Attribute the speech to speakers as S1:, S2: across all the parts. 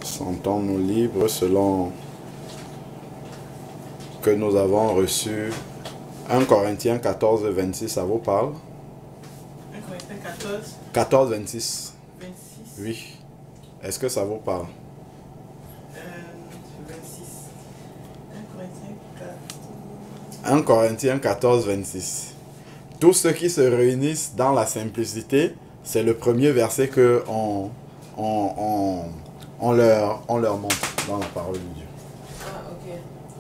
S1: Sentons-nous libres selon que nous avons reçu 1 Corinthiens 14, 26, ça vous parle?
S2: 1 Corinthiens 14,
S1: 14, 26.
S2: 26.
S1: Oui. Est-ce que ça vous parle?
S2: 26. 1 Corinthiens 14.
S1: 1 Corinthiens 14, 26. Tous ceux qui se réunissent dans la simplicité, c'est le premier verset que on leur montre dans la parole de Dieu.
S2: Ah, ok.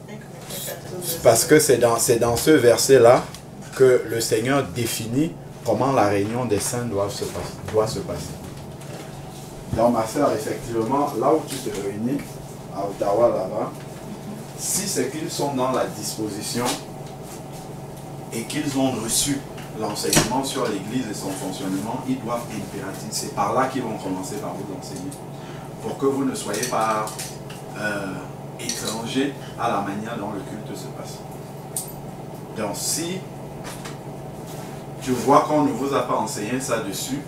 S2: 1 Corinthiens 14.
S1: Parce que c'est dans ce verset-là que le Seigneur définit comment la réunion des saints doit se passer. Donc ma soeur, effectivement, là où tu te réunis, à Ottawa là-bas, si c'est qu'ils sont dans la disposition et qu'ils ont reçu l'enseignement sur l'Église et son fonctionnement, ils doivent impératif. C'est par là qu'ils vont commencer par vous enseigner. Pour que vous ne soyez pas étrangers à la manière dont le culte se passe. Donc si tu vois qu'on ne vous a pas enseigné ça dessus,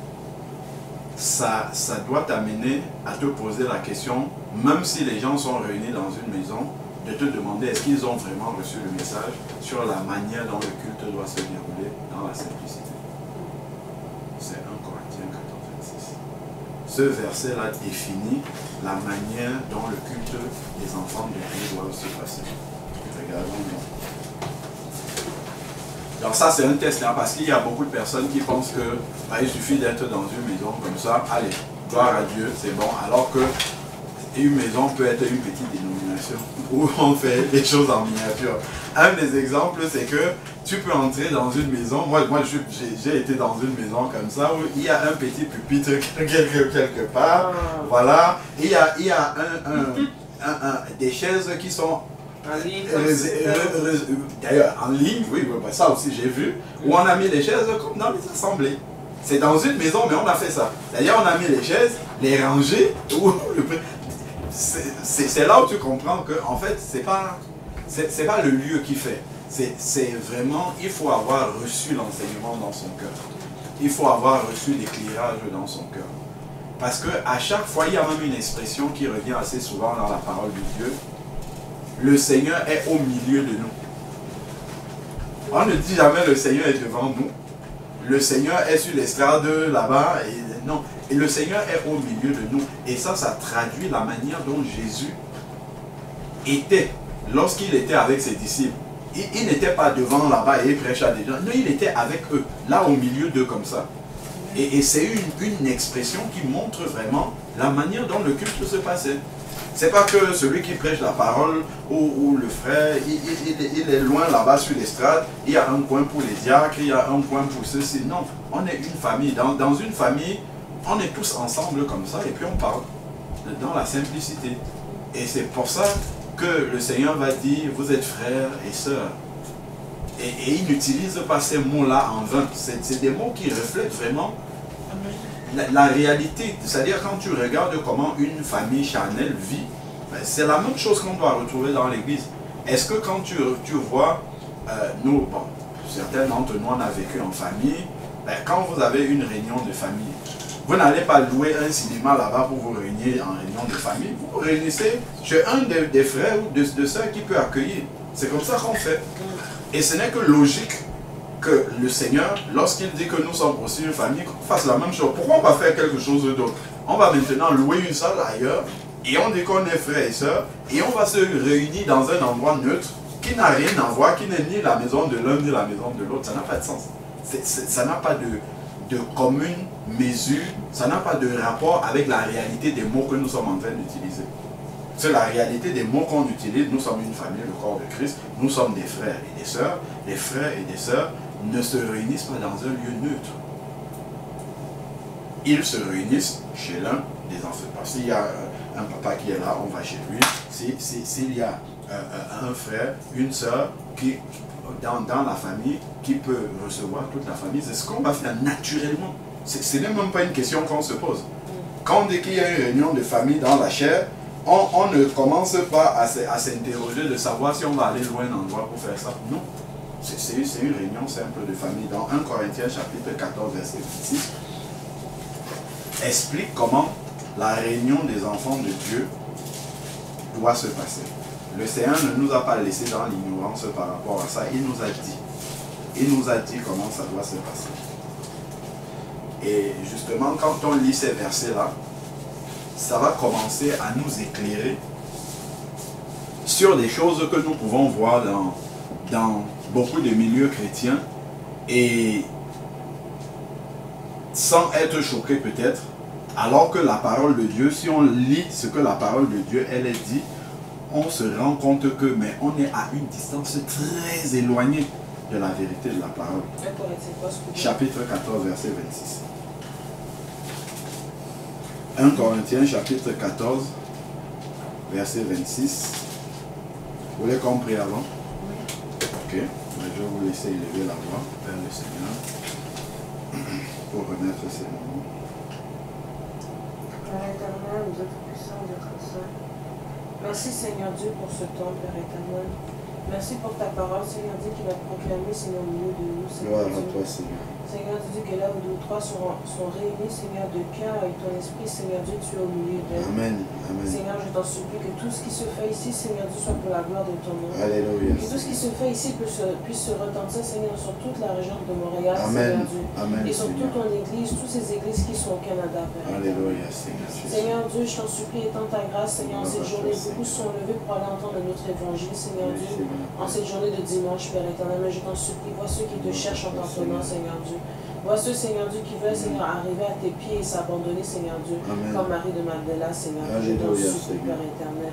S1: ça doit t'amener à te poser la question, même si les gens sont réunis dans une maison, de te demander est-ce qu'ils ont vraiment reçu le message sur la manière dont le culte doit se dérouler dans la simplicité. C'est 1 Corinthiens 14, 26. Ce verset-là définit la manière dont le culte des enfants de Dieu doit se passer. Regardons bien. Donc ça c'est un test, hein, parce qu'il y a beaucoup de personnes qui pensent que il suffit d'être dans une maison comme ça, allez, gloire à Dieu, c'est bon, alors que une maison peut être une petite dénomination où on fait des choses en miniature. Un des exemples, c'est que tu peux entrer dans une maison, moi j'ai été dans une maison comme ça, où il y a un petit pupitre quelque part, voilà, et il y a des chaises qui sont d'ailleurs en ligne, oui, ça aussi j'ai vu, où on a mis les chaises comme dans les assemblées. C'est dans une maison, mais on a fait ça. D'ailleurs, on a mis les chaises, les rangées, c'est là où tu comprends que en fait, c'est pas le lieu qui fait. C'est vraiment, il faut avoir reçu l'enseignement dans son cœur. Il faut avoir reçu l'éclairage dans son cœur. Parce qu'à chaque fois, il y a même une expression qui revient assez souvent dans la parole de Dieu. Le Seigneur est au milieu de nous. On ne dit jamais le Seigneur est devant nous. Le Seigneur est sur l'estrade là-bas. Non, et le Seigneur est au milieu de nous. Et ça traduit la manière dont Jésus était lorsqu'il était avec ses disciples. Il n'était pas devant là-bas et il prêchait à des gens. Non, il était avec eux, là au milieu d'eux comme ça. Et c'est une expression qui montre vraiment la manière dont le culte se passait. C'est pas que celui qui prêche la parole ou le frère, il est loin là-bas sur l'estrade, il y a un coin pour les diacres, il y a un coin pour ceci. Non, on est une famille. Dans une famille, on est tous ensemble comme ça et puis on parle dans la simplicité. Et c'est pour ça que le Seigneur va dire, vous êtes frères et sœurs. Et il n'utilise pas ces mots-là en vain. C'est des mots qui reflètent vraiment la réalité. C'est-à-dire quand tu regardes comment une famille charnelle vit, c'est la même chose qu'on doit retrouver dans l'église. Est-ce que quand tu vois, nous, bon, certains d'entre nous on a vécu en famille, quand vous avez une réunion de famille, vous n'allez pas louer un cinéma là-bas pour vous réunir en réunion de famille. Vous vous réunissez chez un des frères ou de sœurs qui peut accueillir. C'est comme ça qu'on fait. Et ce n'est que logique que le Seigneur, lorsqu'il dit que nous sommes aussi une famille, qu'on fasse la même chose. Pourquoi on va faire quelque chose d'autre? On va maintenant louer une salle ailleurs, et on dit qu'on est frères et sœurs, et on va se réunir dans un endroit neutre, qui n'a rien à voir, qui n'est ni la maison de l'un ni la maison de l'autre. Ça n'a pas de sens. Ça n'a pas de commune mesure, ça n'a pas de rapport avec la réalité des mots que nous sommes en train d'utiliser. C'est la réalité des mots qu'on utilise. Nous sommes une famille, le corps de Christ. Nous sommes des frères et des sœurs. Les frères et des sœurs ne se réunissent pas dans un lieu neutre. Ils se réunissent chez l'un des enfants. S'il y a un papa qui est là, on va chez lui. S'il y a un frère, une sœur qui dans la famille qui peut recevoir toute la famille, c'est ce qu'on va faire naturellement. Ce n'est même pas une question qu'on se pose. Quand on dit qu'il y a une réunion de famille dans la chair, on ne commence pas à s'interroger de savoir si on va aller loin d'un endroit pour faire ça. Non. C'est une réunion simple de famille. Dans 1 Corinthiens chapitre 14, verset 26, explique comment la réunion des enfants de Dieu doit se passer. Le Seigneur ne nous a pas laissé dans l'ignorance par rapport à ça. Il nous a dit. Il nous a dit comment ça doit se passer. Et justement, quand on lit ces versets-là, ça va commencer à nous éclairer sur des choses que nous pouvons voir dans beaucoup de milieux chrétiens et sans être choqués peut-être, alors que la parole de Dieu, si on lit ce que la parole de Dieu, elle est dit, on se rend compte que, mais on est à une distance très éloignée de la vérité de la parole. Chapitre 14, verset 26. 1 Corinthiens, chapitre 14, verset 26. Vous voulez qu'on prie avant? Oui. Ok. Je vais vous laisser élever la voix vers le Seigneur pour remettre ces moments.
S3: Père éternel, nous êtes puissants d'être saints. Merci Seigneur Dieu pour ce temps, Père éternel. Merci pour ta parole, Seigneur Dieu, qui va proclamer, Seigneur, au milieu de nous.
S1: Gloire à toi, Seigneur.
S3: Seigneur Dieu, que là où deux ou trois sont réunis, Seigneur, de cœur et ton esprit, Seigneur Dieu, tu es au milieu d'eux.
S1: Amen. Amen.
S3: Seigneur, je t'en supplie que tout ce qui se fait ici, Seigneur Dieu, soit pour la gloire de ton nom.
S1: Alléluia.
S3: Que tout ce qui se fait ici puisse se retentir, Seigneur, sur toute la région de Montréal,
S1: Amen.
S3: Seigneur Dieu.
S1: Amen,
S3: et sur
S1: Seigneur.
S3: toute ton église, toutes ces églises qui sont au Canada, Père.
S1: Alléluia, Seigneur.
S3: Seigneur Dieu, je t'en supplie, étends ta grâce, Seigneur, en cette journée. Beaucoup sont levés pour aller entendre notre évangile, Seigneur Dieu, en cette journée de dimanche, Père éternel. Mais je t'en supplie, vois ceux qui te cherchent en t'entendant, Seigneur Dieu. Vois ceux, Seigneur Dieu, qui veulent, Seigneur, arriver à tes pieds et s'abandonner, Seigneur Dieu,
S1: Amen.
S3: comme Marie de Magdala, Seigneur Dieu. Je t'en supplie, Père éternel.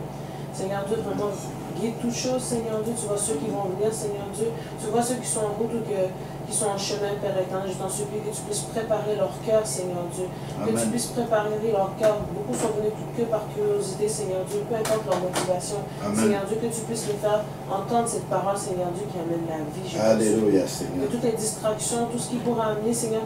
S3: Seigneur Dieu, vraiment, guide toutes choses, Seigneur Dieu. Tu vois ceux qui vont venir, Seigneur Dieu. Tu vois ceux qui sont en route ou qui sont en chemin, Père éternel. Je t'en supplie que tu puisses préparer leur cœur, Seigneur Dieu. Que tu puisses préparer leur cœur. Beaucoup sont venus que par curiosité, Seigneur Dieu. Peu importe leur motivation.
S1: Amen.
S3: Seigneur Dieu, que tu puisses les faire entendre cette parole, Seigneur Dieu, qui amène la vie.
S1: Alléluia, Seigneur.
S3: Que toutes les distractions, tout ce qui pourra amener, Seigneur,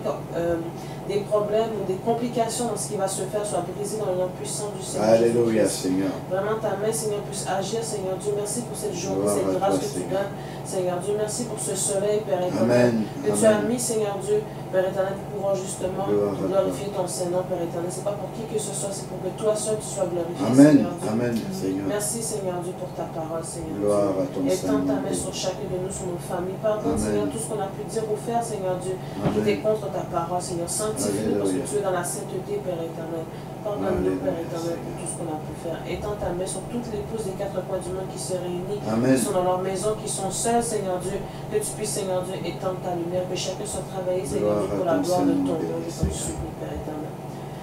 S3: des problèmes ou des complications dans ce qui va se faire soit brisé dans le nom puissant du Seigneur.
S1: Alléluia, Seigneur.
S3: Vraiment, ta main, Seigneur, puisse agir, Seigneur Dieu. Merci pour cette journée, cette grâce que tu donnes, Seigneur Dieu. Merci pour ce soleil, Père éternel, que tu as mis, Seigneur Dieu, Père éternel, pour pouvoir justement glorifier ton Saint-Nom, Père éternel. Ce n'est pas pour qui que ce soit, c'est pour que toi seul tu sois glorifié,
S1: Amen.
S3: Seigneur Dieu.
S1: Amen, Seigneur.
S3: Merci, Seigneur Dieu, pour ta parole, Seigneur Dieu.
S1: Gloire à ton
S3: Étends ta
S1: Saint-Nom.
S3: main sur chacun de nous, sur nos familles. Pardonne, Seigneur, tout ce qu'on a pu dire ou faire, Seigneur Dieu, qui était contre ta parole, Seigneur. Sanctifie-nous parce que tu es dans la sainteté, Père éternel. Pardonne-nous, Père éternel, pour tout ce qu'on a pu faire. Étends ta main sur toutes les épouses des quatre coins du monde qui se réunissent,
S1: Amen.
S3: qui sont dans leur maison, qui sont seuls, Seigneur Dieu. Que tu puisses, Seigneur Dieu, étendre ta lumière, que chacun soit travaillé, Seigneur Dieu, pour la gloire de ton nom. Je t'en supplie, Père éternel.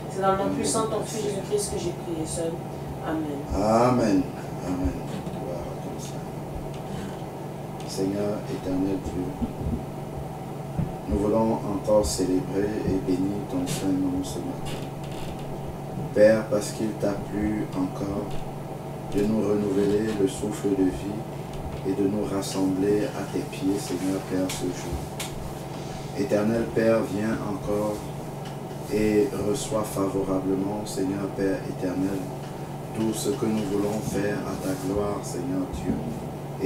S3: C'est dans le nom puissant de ton Fils Jésus-Christ que j'ai prié seul. Amen.
S1: Amen. Amen. Gloire à ton Saint. Seigneur éternel Dieu, nous voulons encore célébrer et bénir ton saint nom ce matin. Père, parce qu'il t'a plu encore de nous renouveler le souffle de vie et de nous rassembler à tes pieds, Seigneur Père, ce jour. Éternel Père, viens encore et reçois favorablement, Seigneur Père éternel, tout ce que nous voulons faire à ta gloire, Seigneur Dieu.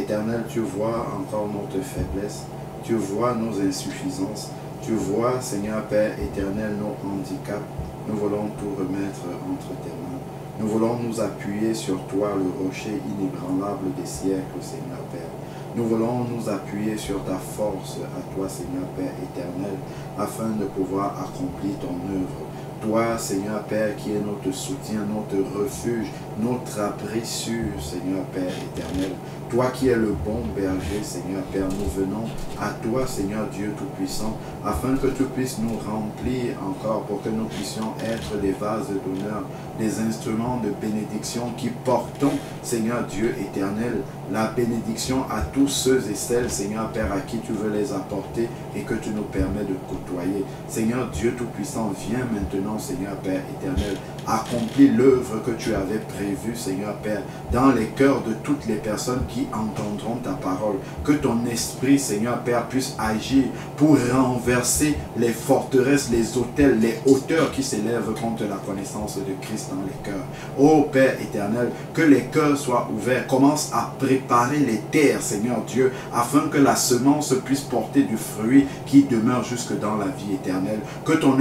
S1: Éternel, tu vois encore notre faiblesse, tu vois nos insuffisances, tu vois, Seigneur Père éternel, nos handicaps. Nous voulons tout remettre entre tes mains. Nous voulons nous appuyer sur toi, le rocher inébranlable des siècles, Seigneur Père. Nous voulons nous appuyer sur ta force à toi, Seigneur Père éternel, afin de pouvoir accomplir ton œuvre. Toi, Seigneur Père, qui est notre soutien, notre refuge, notre abri sûr, Seigneur Père éternel. Toi qui es le bon berger, Seigneur Père, nous venons à toi, Seigneur Dieu Tout-Puissant, afin que tu puisses nous remplir encore pour que nous puissions être des vases d'honneur, des instruments de bénédiction qui portons, Seigneur Dieu éternel, la bénédiction à tous ceux et celles, Seigneur Père, à qui tu veux les apporter et que tu nous permets de côtoyer. Seigneur Dieu Tout-Puissant, viens maintenant, Seigneur Père éternel, accomplis l'œuvre que tu avais prévu, Seigneur Père, dans les cœurs de toutes les personnes qui entendront ta parole. Que ton esprit, Seigneur Père, puisse agir pour renverser les forteresses, les autels, les hauteurs qui s'élèvent contre la connaissance de Christ dans les cœurs. Ô Père éternel, que les cœurs soient ouverts. Commence à préparer les terres, Seigneur Dieu, afin que la semence puisse porter du fruit qui demeure jusque dans la vie éternelle. Que ton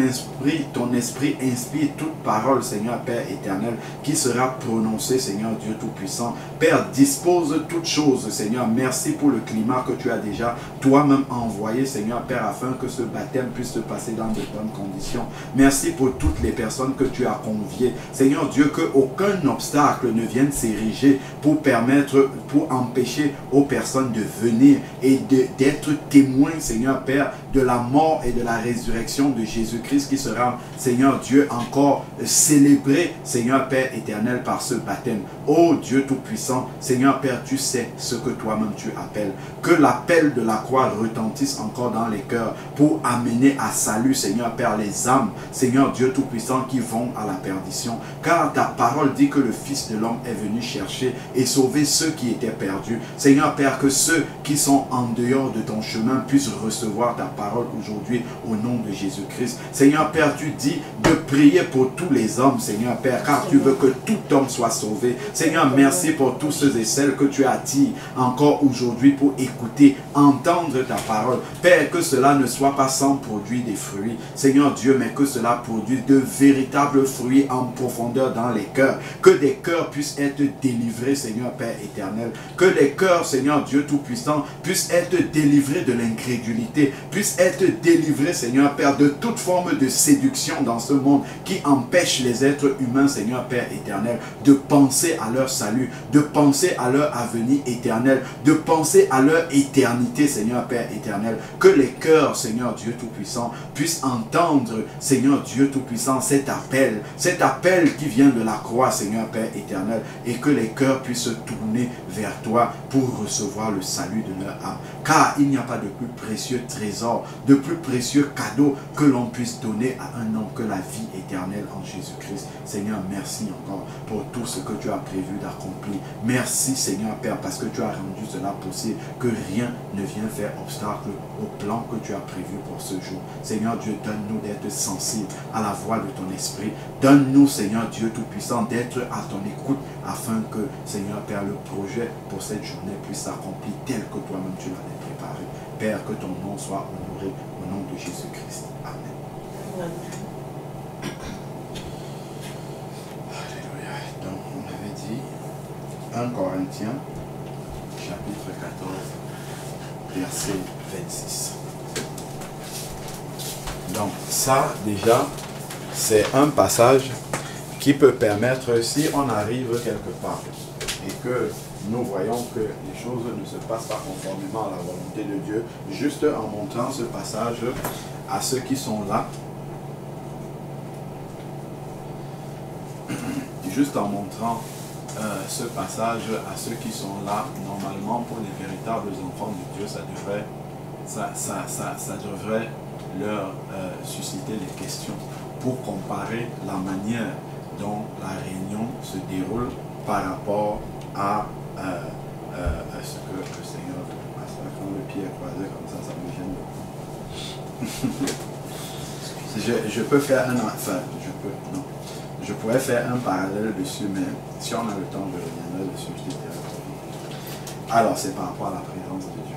S1: esprit inspire toute parole, Seigneur Père éternel, qui sera prononcée, Seigneur Dieu Tout-Puissant. Père, dispose toutes choses, Seigneur. Merci pour le climat que tu as déjà toi-même envoyé, Seigneur Père, afin que ce baptême puisse se passer dans de bonnes conditions. Merci pour toutes les personnes que tu as conviées. Seigneur Dieu, qu'aucun obstacle ne vienne s'ériger pour empêcher aux personnes de venir et d'être témoins, Seigneur Père, de la mort et de la résurrection de Jésus-Christ qui sera, Seigneur Dieu, encore célébré, Seigneur Père éternel, par ce baptême. Ô Dieu Tout-Puissant, Seigneur Père, tu sais ce que toi-même tu appelles. Que l'appel de la croix retentisse encore dans les cœurs pour amener à salut, Seigneur Père, les âmes, Seigneur Dieu Tout-Puissant, qui vont à la perdition. Car ta parole dit que le Fils de l'homme est venu chercher et sauver ceux qui étaient perdus. Seigneur Père, que ceux qui sont en dehors de ton chemin puissent recevoir ta parole aujourd'hui au nom de Jésus-Christ. Seigneur Père, tu dis de prier pour tous les hommes, Seigneur Père, car tu veux que tout homme soit sauvé. Seigneur, merci pour tous ceux et celles que tu attires encore aujourd'hui pour écouter, entendre ta parole. Père, que cela ne soit pas sans produire des fruits, Seigneur Dieu, mais que cela produise de véritables fruits en profondeur dans les cœurs. Que des cœurs puissent être délivrés, Seigneur Père éternel. Que les cœurs, Seigneur Dieu Tout-Puissant, puissent être délivrés de l'incrédulité, puissent être délivrés, Seigneur Père, de toute forme de séduction dans ce monde qui empêche les êtres humains, Seigneur Père éternel, de penser à leur salut, de penser à leur avenir éternel, de penser à leur éternité, Seigneur Père éternel. Que les cœurs, Seigneur Dieu Tout-Puissant, puissent entendre, Seigneur Dieu Tout-Puissant, cet appel qui vient de la croix, Seigneur Père éternel, et que les cœurs puissent se tourner vers toi pour recevoir le salut de leur âme. Car il n'y a pas de plus précieux trésor, de plus précieux cadeau que l'on puisse donner à un homme que la vie éternelle en Jésus-Christ. Seigneur, merci encore pour tout ce que tu as prévu d'accomplir. Merci, Seigneur Père, parce que tu as rendu cela possible, que rien ne vient faire obstacle au plan que tu as prévu pour ce jour. Seigneur Dieu, donne-nous d'être sensibles à la voix de ton esprit. Donne-nous, Seigneur Dieu Tout-Puissant, d'être à ton écoute, afin que, Seigneur Père, le projet pour cette journée puisse s'accomplir tel que toi-même tu l'as préparé. Père, que ton nom soit honoré au nom de Jésus-Christ. Amen. Alléluia. Donc, on avait dit 1 Corinthiens, chapitre 14, verset 26. Donc, ça, déjà, c'est un passage qui peut permettre, si on arrive quelque part et que nous voyons que les choses ne se passent pas conformément à la volonté de Dieu, juste en montrant ce passage à ceux qui sont là, juste en montrant ce passage à ceux qui sont là, normalement pour les véritables enfants de Dieu, ça devrait leur susciter des questions pour comparer la manière dont la réunion se déroule par rapport à ce que le Seigneur veut. Quand le pied est croisé comme ça me gêne beaucoup. Je peux faire je pourrais faire un parallèle dessus, mais si on a le temps, je reviendrai dessus, je te dirai. Alors, c'est par rapport à la présence de Dieu.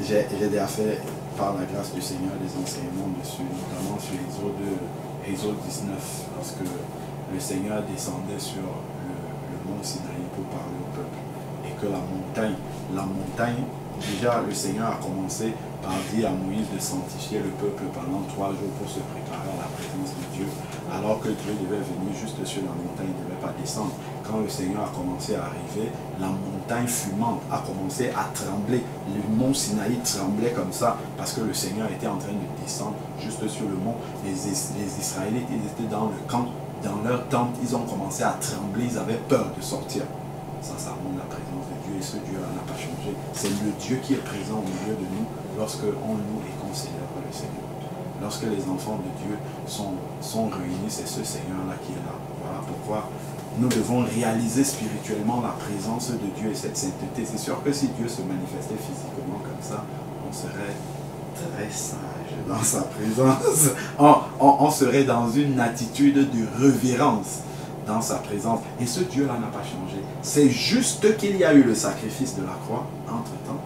S1: J'ai déjà fait, par la grâce du Seigneur, des enseignements dessus, notamment sur Exode 19, lorsque le Seigneur descendait sur le mont Sinaï pour parler au peuple. Et que la montagne, déjà le Seigneur a commencé par dire à Moïse de sanctifier le peuple pendant 3 jours pour se préparer à la présence de Dieu, alors que Dieu devait venir juste sur la montagne, il ne devait pas descendre. Quand le Seigneur a commencé à arriver, la montagne fumante a commencé à trembler. Le mont Sinaï tremblait comme ça, parce que le Seigneur était en train de descendre juste sur le mont. Les Israélites, ils étaient dans le camp, dans leur tente, ils ont commencé à trembler, ils avaient peur de sortir. Ça montre la présence de Dieu, et ce Dieu n'a pas changé. C'est le Dieu qui est présent au milieu de nous lorsque on loue et qu'on célèbre le Seigneur. lorsque les enfants de Dieu sont réunis, c'est ce Seigneur-là qui est là. Voilà pourquoi nous devons réaliser spirituellement la présence de Dieu et cette sainteté. C'est sûr que si Dieu se manifestait physiquement comme ça, on serait très sage dans sa présence. On serait dans une attitude de révérence dans sa présence. Et ce Dieu-là n'a pas changé. C'est juste qu'il y a eu le sacrifice de la croix entre-temps.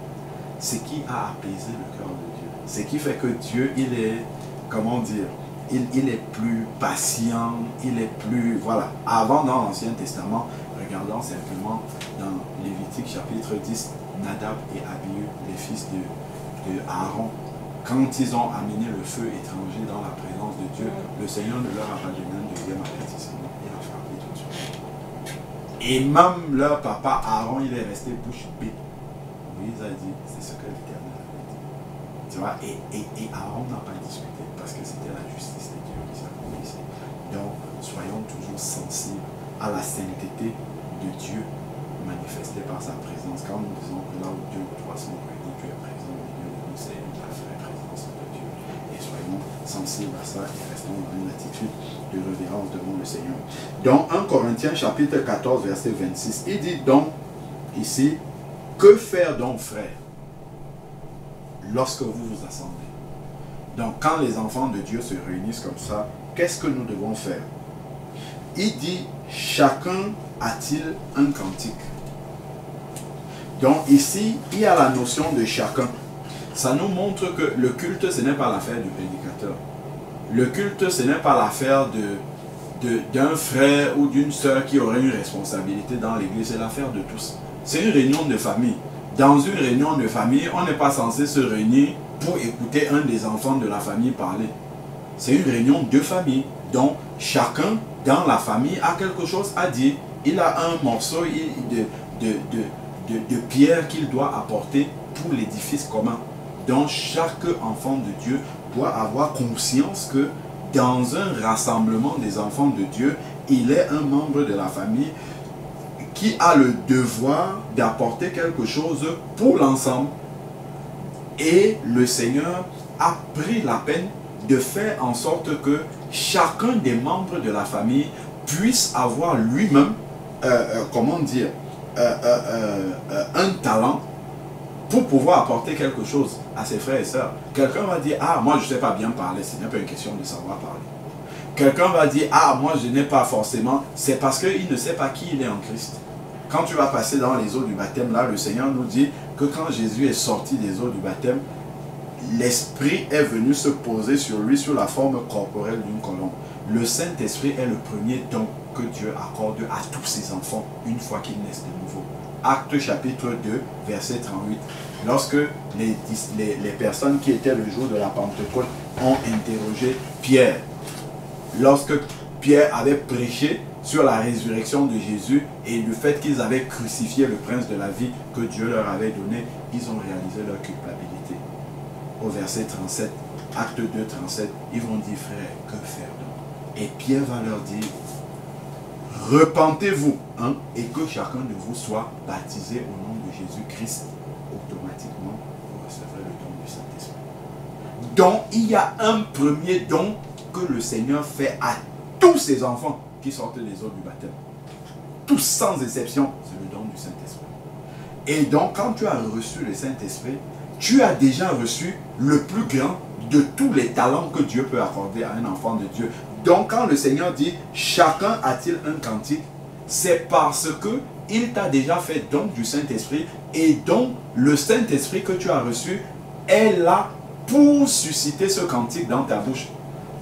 S1: C'est qui a apaisé le cœur de Dieu. Ce qui fait que Dieu, il est, comment dire, il est plus patient, il est plus, voilà. Avant, dans l'Ancien Testament, regardons simplement dans Lévitique chapitre 10, Nadab et Abihu, les fils de Aaron, quand ils ont amené le feu étranger dans la présence de Dieu, le Seigneur ne leur a pas donné un deuxième avertissement, il a frappé tout de suite. Et même leur papa Aaron, il est resté bouche bée. Moïse a dit, c'est ce que l'Éternel avait dit. Tu vois, et Aaron n'a pas discuté parce que c'était la justice de Dieu qui s'accomplissait. Donc, soyons toujours sensibles à la sainteté de Dieu manifestée par sa présence. Quand nous disons que là où Dieu ou trois sont réunis, Dieu est présent au milieu de nous, c'est la vraie présence de Dieu. Et soyons sensibles à ça et restons dans une attitude de révérence devant le Seigneur. Dans 1 Corinthiens chapitre 14 verset 26, il dit donc ici, que faire donc frères lorsque vous vous assemblez? Donc quand les enfants de Dieu se réunissent comme ça, qu'est-ce que nous devons faire? Il dit, chacun a-t-il un cantique? Donc ici, il y a la notion de chacun. Ça nous montre que le culte, ce n'est pas l'affaire du prédicateur. Le culte, ce n'est pas l'affaire d'un frère ou d'une sœur qui aurait une responsabilité dans l'église. C'est l'affaire de tous. C'est une réunion de famille. Dans une réunion de famille, on n'est pas censé se réunir pour écouter un des enfants de la famille parler. C'est une réunion de famille. Donc, chacun dans la famille a quelque chose à dire. Il a un morceau de pierre qu'il doit apporter pour l'édifice commun. Donc, chaque enfant de Dieu doit avoir conscience que dans un rassemblement des enfants de Dieu, il est un membre de la famille qui a le devoir d'apporter quelque chose pour l'ensemble. Et le Seigneur a pris la peine de faire en sorte que chacun des membres de la famille puisse avoir lui-même, comment dire, un talent pour pouvoir apporter quelque chose à ses frères et sœurs. Quelqu'un va dire, ah, moi je ne sais pas bien parler, ce n'est pas une question de savoir parler. Quelqu'un va dire, ah, moi je n'ai pas forcément, c'est parce qu'il ne sait pas qui il est en Christ. Quand tu vas passer dans les eaux du baptême, là, le Seigneur nous dit que quand Jésus est sorti des eaux du baptême, l'Esprit est venu se poser sur lui sous la forme corporelle d'une colombe. Le Saint-Esprit est le premier don que Dieu accorde à tous ses enfants une fois qu'ils naissent de nouveau. Acte chapitre 2, verset 38. Lorsque les personnes qui étaient le jour de la Pentecôte ont interrogé Pierre, lorsque Pierre avait prêché sur la résurrection de Jésus et le fait qu'ils avaient crucifié le prince de la vie que Dieu leur avait donné, ils ont réalisé leur culpabilité. Au verset 37, acte 2, 37, ils vont dire, frère, que faire donc? Et Pierre va leur dire, repentez-vous, hein, et que chacun de vous soit baptisé au nom de Jésus-Christ. Automatiquement, vous recevrez le don du Saint-Esprit. Donc, il y a un premier don que le Seigneur fait à tous ses enfants qui sortent des eaux du baptême. Tous sans exception, c'est le don du Saint-Esprit. Et donc, quand tu as reçu le Saint-Esprit, tu as déjà reçu le plus grand de tous les talents que Dieu peut accorder à un enfant de Dieu. Donc, quand le Seigneur dit, chacun a-t-il un cantique, c'est parce que il t'a déjà fait don du Saint-Esprit et donc le Saint-Esprit que tu as reçu est là pour susciter ce cantique dans ta bouche.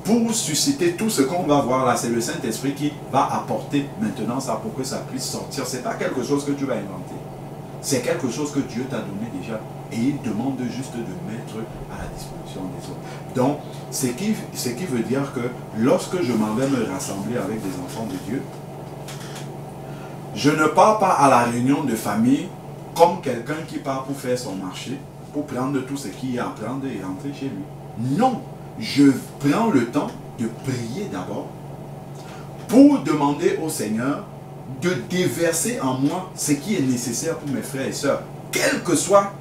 S1: Pour susciter tout ce qu'on va voir là, c'est le Saint-Esprit qui va apporter maintenant ça pour que ça puisse sortir. Ce n'est pas quelque chose que tu vas inventer. C'est quelque chose que Dieu t'a donné déjà. Et il demande juste de mettre à la disposition des autres. Donc, ce qui veut dire que lorsque je m'en vais me rassembler avec des enfants de Dieu, je ne pars pas à la réunion de famille comme quelqu'un qui part pour faire son marché, pour prendre tout ce qu'il y a à prendre et rentrer chez lui. Non! Je prends le temps de prier d'abord pour demander au Seigneur de déverser en moi ce qui est nécessaire pour mes frères et sœurs, quel que soit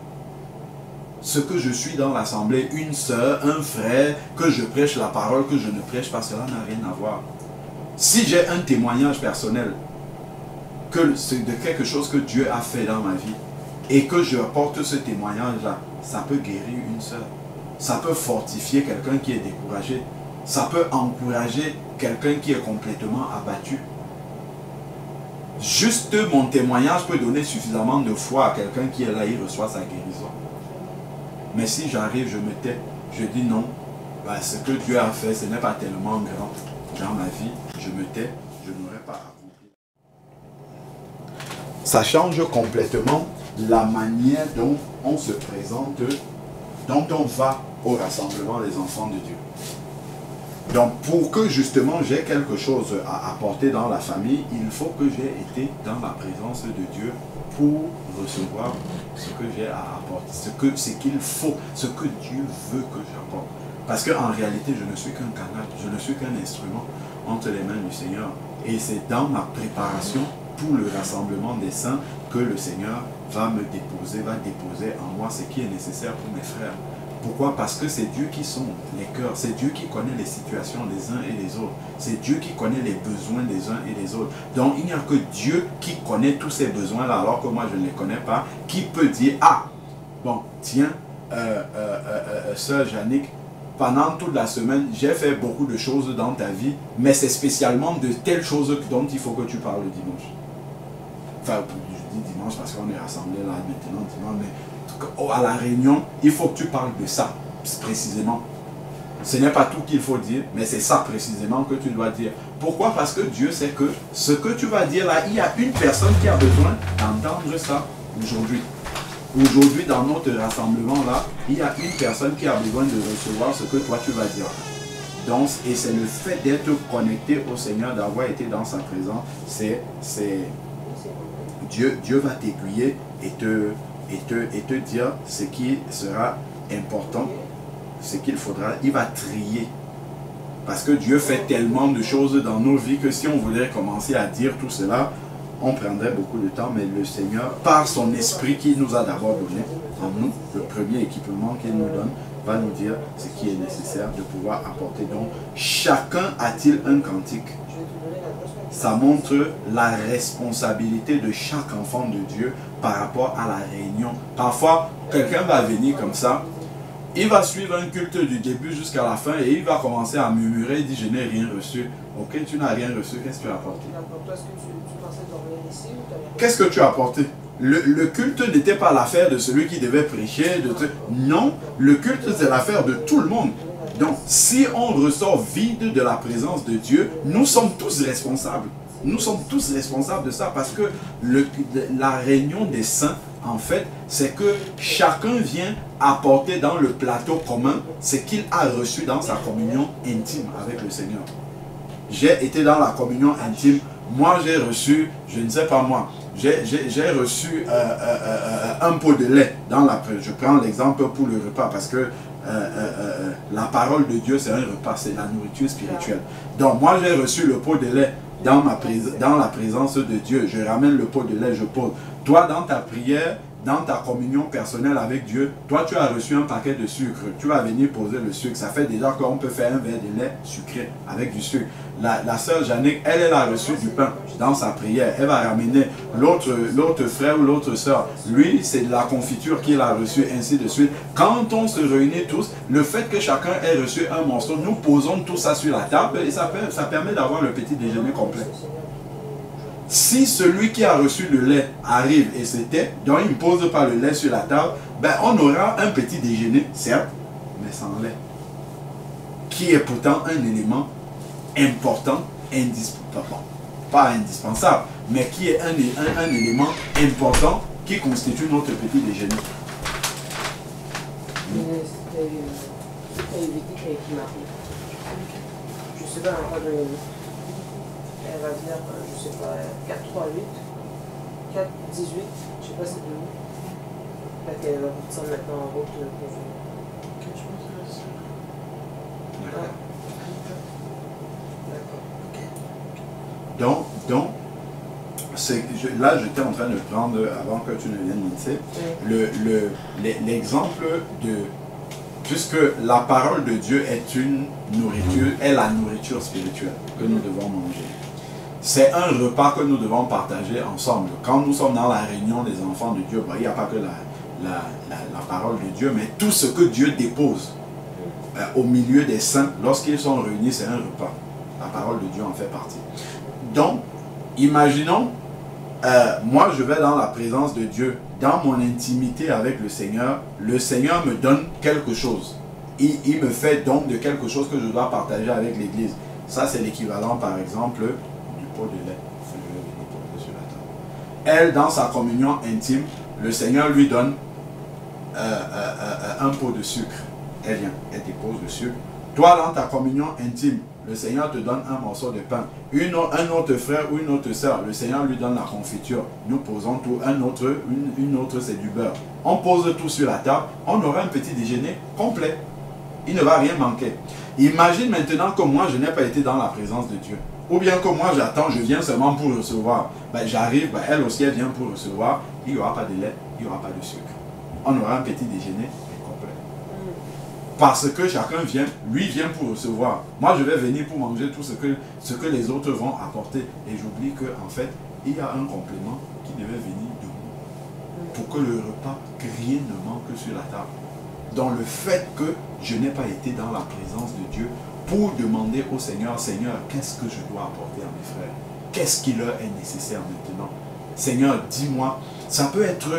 S1: ce que je suis dans l'assemblée, une sœur, un frère, que je prêche la parole, que je ne prêche pas, cela n'a rien à voir. Si j'ai un témoignage personnel que c'est de quelque chose que Dieu a fait dans ma vie et que je apporte ce témoignage-là, ça peut guérir une sœur. Ça peut fortifier quelqu'un qui est découragé. Ça peut encourager quelqu'un qui est complètement abattu. Juste mon témoignage peut donner suffisamment de foi à quelqu'un qui est là, il reçoit sa guérison. Mais si j'arrive, je me tais, je dis non, bah, ce que Dieu a fait, ce n'est pas tellement grand dans ma vie, je me tais, je n'aurai pas accompli. Ça change complètement la manière dont on se présente, dont on va au rassemblement des enfants de Dieu. Donc pour que justement j'ai quelque chose à apporter dans la famille, il faut que j'ai été dans la présence de Dieu pour recevoir ce que j'ai à apporter, ce qu'il faut, ce que Dieu veut que j'apporte. Parce qu'en réalité, je ne suis qu'un canal, je ne suis qu'un instrument entre les mains du Seigneur. Et c'est dans ma préparation pour le rassemblement des saints que le Seigneur va déposer en moi ce qui est nécessaire pour mes frères. Pourquoi? Parce que c'est Dieu qui sonde les cœurs, c'est Dieu qui connaît les situations des uns et des autres, c'est Dieu qui connaît les besoins des uns et des autres. Donc il n'y a que Dieu qui connaît tous ces besoins-là, alors que moi je ne les connais pas, qui peut dire, ah, bon, tiens, sœur Jannick, pendant toute la semaine, j'ai fait beaucoup de choses dans ta vie, mais c'est spécialement de telles choses dont il faut que tu parles le dimanche. Enfin, je dis dimanche parce qu'on est rassemblés là maintenant, dimanche, mais à la réunion, il faut que tu parles de ça, précisément. Ce n'est pas tout qu'il faut dire, mais c'est ça précisément que tu dois dire. Pourquoi? Parce que Dieu sait que ce que tu vas dire là, il y a une personne qui a besoin d'entendre ça aujourd'hui. Aujourd'hui, dans notre rassemblement là, il y a une personne qui a besoin de recevoir ce que toi tu vas dire. Donc, et c'est le fait d'être connecté au Seigneur, d'avoir été dans sa présence, Dieu va t'aiguiller et te dire ce qui sera important, ce qu'il faudra, il va trier. Parce que Dieu fait tellement de choses dans nos vies que si on voulait commencer à dire tout cela, on prendrait beaucoup de temps, mais le Seigneur, par son esprit qu'il nous a d'abord donné, en nous, le premier équipement qu'il nous donne, va nous dire ce qui est nécessaire de pouvoir apporter. Donc, chacun a-t-il un cantique? Ça montre la responsabilité de chaque enfant de Dieu par rapport à la réunion. Parfois, quelqu'un va venir comme ça, il va suivre un culte du début jusqu'à la fin et il va commencer à murmurer, il dit je n'ai rien reçu. Ok, tu n'as rien reçu, qu'est-ce que tu as apporté? Qu'est-ce que tu as apporté? Le culte n'était pas l'affaire de celui qui devait prêcher. Non, le culte c'est l'affaire de tout le monde. Donc, si on ressort vide de la présence de Dieu, nous sommes tous responsables. Nous sommes tous responsables de ça parce que la réunion des saints, en fait, c'est que chacun vient apporter dans le plateau commun ce qu'il a reçu dans sa communion intime avec le Seigneur. J'ai été dans la communion intime. Moi, j'ai reçu, je ne sais pas moi, j'ai reçu un pot de lait dans la... Je prends l'exemple pour le repas parce que la parole de Dieu, c'est un repas, c'est la nourriture spirituelle. Donc, moi, j'ai reçu le pot de lait dans la présence de Dieu. Je ramène le pot de lait, je pose. Toi, dans ta prière, dans ta communion personnelle avec Dieu, toi, tu as reçu un paquet de sucre. Tu vas venir poser le sucre. Ça fait déjà qu'on peut faire un verre de lait sucré avec du sucre. La sœur Jannick, elle a reçu du pain dans sa prière. Elle va ramener l'autre frère ou l'autre sœur. Lui, c'est de la confiture qu'il a reçu, ainsi de suite. Quand on se réunit tous, le fait que chacun ait reçu un morceau, nous posons tout ça sur la table et ça permet d'avoir le petit déjeuner complet. Si celui qui a reçu le lait arrive et se tait, donc il ne pose pas le lait sur la table, ben on aura un petit déjeuner, certes, mais sans lait. Qui est pourtant un élément important, pas indispensable, mais qui est un élément important qui constitue notre petit déjeuner.
S3: Je sais pas, elle va dire, je sais pas, 4-3-8, 4-18, je sais pas c'est de où. Fait qu'elle va partir maintenant en route pour vous.
S1: Donc, là, j'étais en train de prendre, avant que tu ne viennes m'initier, l'exemple de... Puisque la parole de Dieu est une nourriture, est la nourriture spirituelle que nous devons manger. C'est un repas que nous devons partager ensemble. Quand nous sommes dans la réunion des enfants de Dieu, il n'y a pas que la parole de Dieu, mais tout ce que Dieu dépose au milieu des saints, lorsqu'ils sont réunis, c'est un repas. La parole de Dieu en fait partie. Donc, imaginons, moi je vais dans la présence de Dieu, dans mon intimité avec le Seigneur me donne quelque chose. Il me fait don de quelque chose que je dois partager avec l'Église. Ça c'est l'équivalent par exemple du pot de lait. Elle, dans sa communion intime, le Seigneur lui donne un pot de sucre. Elle vient, elle dépose le sucre. Toi, dans ta communion intime, le Seigneur te donne un morceau de pain. Un autre frère ou une autre sœur, le Seigneur lui donne la confiture. Nous posons tout. Une autre c'est du beurre. On pose tout sur la table. On aura un petit déjeuner complet. Il ne va rien manquer. Imagine maintenant que moi, je n'ai pas été dans la présence de Dieu. Ou bien que moi, j'attends, je viens seulement pour recevoir. J'arrive, elle aussi, elle vient pour recevoir. Il n'y aura pas de lait, il n'y aura pas de sucre. On aura un petit déjeuner complet. Parce que chacun vient, lui vient pour recevoir. Moi, je vais venir pour manger tout ce que les autres vont apporter. Et j'oublie qu'en fait, il y a un complément qui devait venir de nous. Pour que le repas, que rien ne manque sur la table. Dans le fait que je n'ai pas été dans la présence de Dieu pour demander au Seigneur, Seigneur, qu'est-ce que je dois apporter à mes frères? Qu'est-ce qui leur est nécessaire maintenant? Seigneur, dis-moi, ça peut être...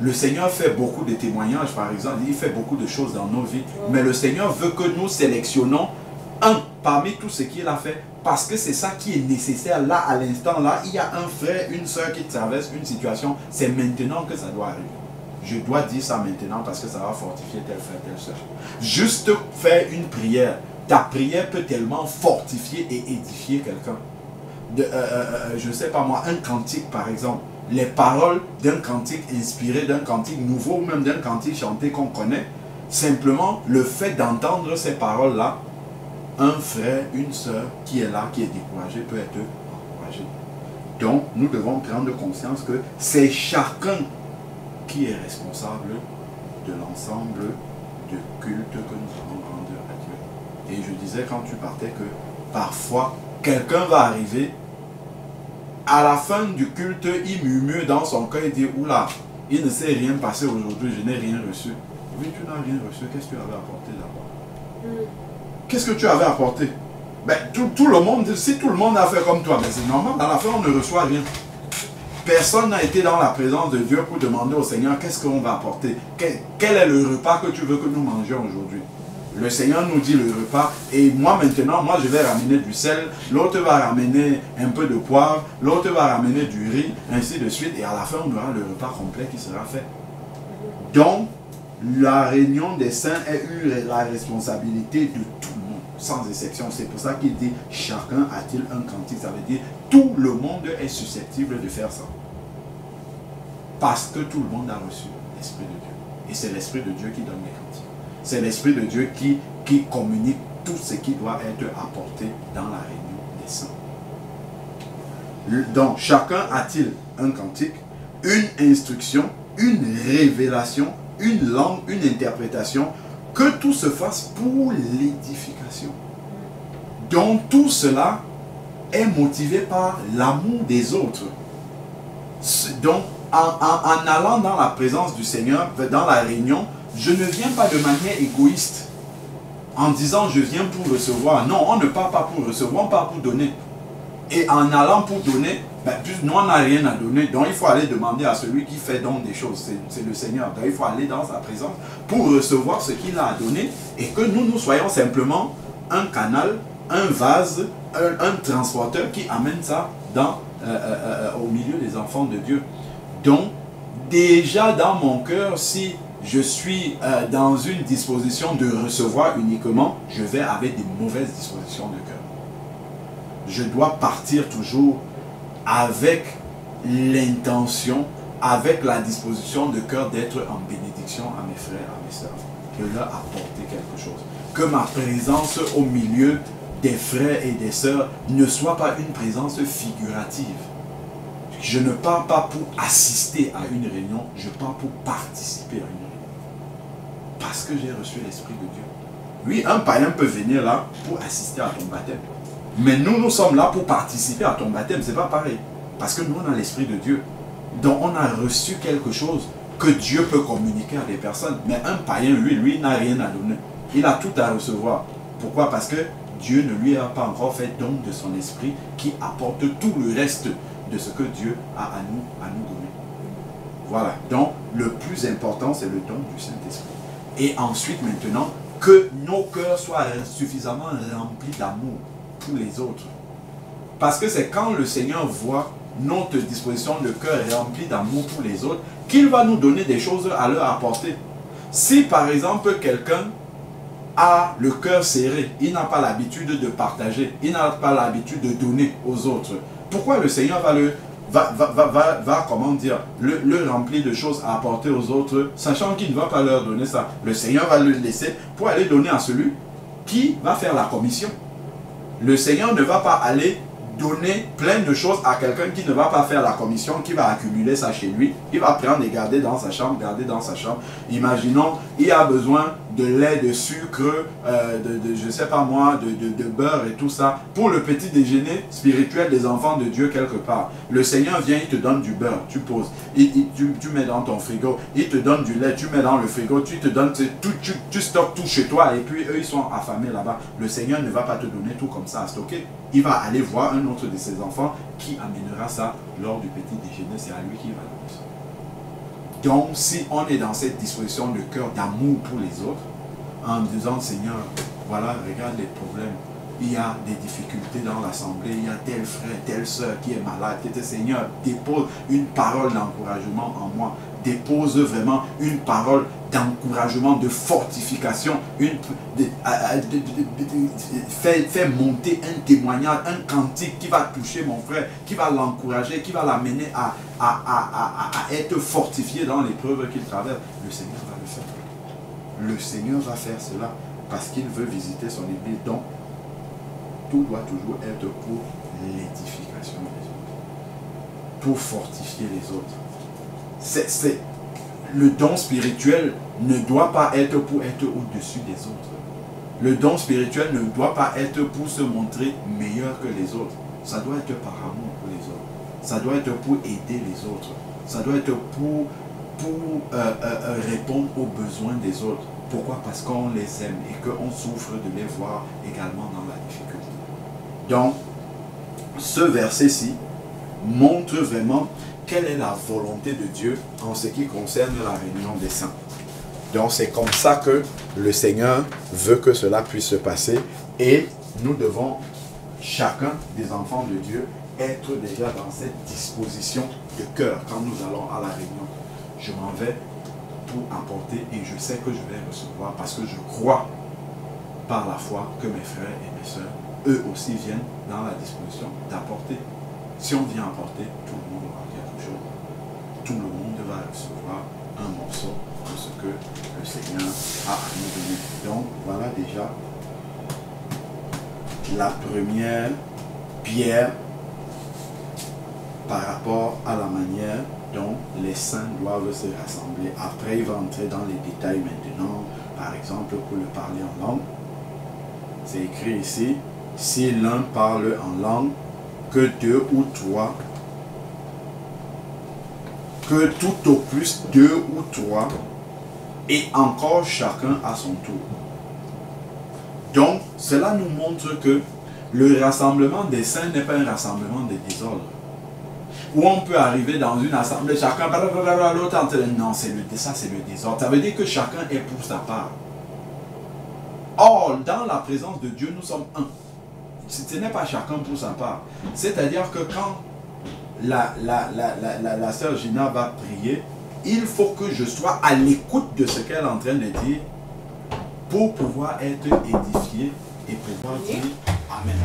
S1: Le Seigneur fait beaucoup de témoignages, par exemple, il fait beaucoup de choses dans nos vies, mais le Seigneur veut que nous sélectionnons un parmi tout ce qu'il a fait, parce que c'est ça qui est nécessaire là, à l'instant là. Il y a un frère, une soeur qui traverse une situation, c'est maintenant que ça doit arriver. Je dois dire ça maintenant parce que ça va fortifier tel frère, telle soeur. Juste faire une prière, ta prière peut tellement fortifier et édifier quelqu'un. Je ne sais pas moi, un cantique par exemple. Les paroles d'un cantique inspiré, d'un cantique nouveau, ou même d'un cantique chanté qu'on connaît, simplement le fait d'entendre ces paroles-là, un frère, une sœur qui est là, qui est découragé, peut être encouragé. Donc, nous devons prendre conscience que c'est chacun qui est responsable de l'ensemble de culte que nous allons rendre à Dieu. Et je disais quand tu partais que parfois, quelqu'un va arriver, à la fin du culte, il murmure dans son cœur et dit, oula, il ne s'est rien passé aujourd'hui, je n'ai rien reçu. Oui, tu n'as rien reçu, qu'est-ce que tu avais apporté là-bas? Qu'est-ce que tu avais apporté? Tout le monde, si tout le monde a fait comme toi, c'est normal, à la fin on ne reçoit rien. Personne n'a été dans la présence de Dieu pour demander au Seigneur, qu'est-ce qu'on va apporter? Quel est le repas que tu veux que nous mangions aujourd'hui? Le Seigneur nous dit le repas, et moi maintenant, je vais ramener du sel, l'autre va ramener un peu de poivre, l'autre va ramener du riz, ainsi de suite, et à la fin on aura le repas complet qui sera fait. Donc, la réunion des saints est la responsabilité de tout le monde, sans exception. C'est pour ça qu'il dit, chacun a-t-il un cantique, ça veut dire, tout le monde est susceptible de faire ça. Parce que tout le monde a reçu l'Esprit de Dieu. Et c'est l'Esprit de Dieu qui donne les cantiques. C'est l'Esprit de Dieu qui communique tout ce qui doit être apporté dans la réunion des saints. Donc, chacun a-t-il un cantique, une instruction, une révélation, une langue, une interprétation, que tout se fasse pour l'édification. Donc, tout cela est motivé par l'amour des autres. Donc, en allant dans la présence du Seigneur, dans la réunion, je ne viens pas de manière égoïste en disant je viens pour recevoir. Non, on ne part pas pour recevoir, on part pour donner. Et en allant pour donner, nous on n'a rien à donner. Donc il faut aller demander à celui qui fait don des choses. C'est le Seigneur. Donc il faut aller dans sa présence pour recevoir ce qu'il a à donner. Et que nous soyons simplement un canal, un vase, un transporteur qui amène ça au milieu des enfants de Dieu. Donc déjà dans mon cœur, si je suis dans une disposition de recevoir uniquement, je vais avec des mauvaises dispositions de cœur. Je dois partir toujours avec l'intention, avec la disposition de cœur d'être en bénédiction à mes frères, à mes sœurs, de leur apporter quelque chose. Que ma présence au milieu des frères et des sœurs ne soit pas une présence figurative. Je ne pars pas pour assister à une réunion, je pars pour participer à une réunion. Parce que j'ai reçu l'Esprit de Dieu. Oui, un païen peut venir là pour assister à ton baptême. Mais nous sommes là pour participer à ton baptême, c'est pas pareil. Parce que nous, on a l'Esprit de Dieu. Donc on a reçu quelque chose que Dieu peut communiquer à des personnes. Mais un païen, lui n'a rien à donner. Il a tout à recevoir. Pourquoi? Parce que Dieu ne lui a pas encore fait don de son esprit qui apporte tout le reste de ce que Dieu a à nous donner. Voilà. Donc, le plus important, c'est le don du Saint-Esprit. Et ensuite, maintenant, que nos cœurs soient suffisamment remplis d'amour pour les autres. Parce que c'est quand le Seigneur voit notre disposition de cœur remplie d'amour pour les autres qu'il va nous donner des choses à leur apporter. Si, par exemple, quelqu'un a le cœur serré, il n'a pas l'habitude de partager, il n'a pas l'habitude de donner aux autres, pourquoi le Seigneur va comment dire, le remplir de choses à apporter aux autres, sachant qu'il ne va pas leur donner ça? Le Seigneur va le laisser pour aller donner à celui qui va faire la commission. Le Seigneur ne va pas aller donner plein de choses à quelqu'un qui ne va pas faire la commission, qui va accumuler ça chez lui. Il va prendre et garder dans sa chambre, Imaginons, il a besoin de lait, de sucre, je sais pas moi, de beurre et tout ça, pour le petit déjeuner spirituel des enfants de Dieu quelque part. Le Seigneur vient, il te donne du beurre, tu poses, tu mets dans ton frigo, il te donne du lait, tu mets dans le frigo, tu stockes tout chez toi, et puis eux ils sont affamés là-bas. Le Seigneur ne va pas te donner tout comme ça à stocker. Il va aller voir un autre de ses enfants qui amènera ça lors du petit déjeuner. C'est à lui qui va donner ça. Donc, si on est dans cette disposition de cœur d'amour pour les autres, en disant, Seigneur, voilà, regarde les problèmes. Il y a des difficultés dans l'assemblée, il y a tel frère, telle soeur qui est malade. Seigneur, dépose une parole d'encouragement en moi. Dépose vraiment une parole d'encouragement, de fortification, fait monter un témoignage, un cantique qui va toucher mon frère, qui va l'encourager, qui va l'amener à être fortifié dans l'épreuve qu'il traverse. Le Seigneur va le faire. Le Seigneur va faire cela parce qu'il veut visiter son église. Donc, tout doit toujours être pour l'édification des autres, pour fortifier les autres. Le don spirituel ne doit pas être pour être au-dessus des autres. Le don spirituel ne doit pas être pour se montrer meilleur que les autres. Ça doit être par amour pour les autres. Ça doit être pour aider les autres. Ça doit être pour répondre aux besoins des autres. Pourquoi? Parce qu'on les aime et qu'on souffre de les voir également dans la difficulté. Donc, ce verset-ci montre vraiment quelle est la volonté de Dieu en ce qui concerne la réunion des saints. Donc c'est comme ça que le Seigneur veut que cela puisse se passer et nous devons, chacun des enfants de Dieu, être déjà dans cette disposition de cœur quand nous allons à la réunion. Je m'en vais pour apporter et je sais que je vais recevoir parce que je crois par la foi que mes frères et mes sœurs, eux aussi viennent dans la disposition d'apporter. Si on vient apporter, tout le monde aura quelque chose. Tout le monde va recevoir un morceau de ce que le Seigneur a à nous donner. Donc, voilà déjà la première pierre par rapport à la manière dont les saints doivent se rassembler. Après, il va entrer dans les détails maintenant. Par exemple, pour le parler en langue, c'est écrit ici, si l'un parle en langue, que deux ou trois, que tout au plus deux ou trois, et encore chacun à son tour. Donc, cela nous montre que le rassemblement des saints n'est pas un rassemblement de désordre. Où on peut arriver dans une assemblée, chacun, l'autre, non, ça c'est le désordre. Ça veut dire que chacun est pour sa part. Or, dans la présence de Dieu, nous sommes un. Ce n'est pas chacun pour sa part. C'est-à-dire que quand la sœur Gina va prier, il faut que je sois à l'écoute de ce qu'elle est en train de dire pour pouvoir être édifié et pouvoir dire Amen.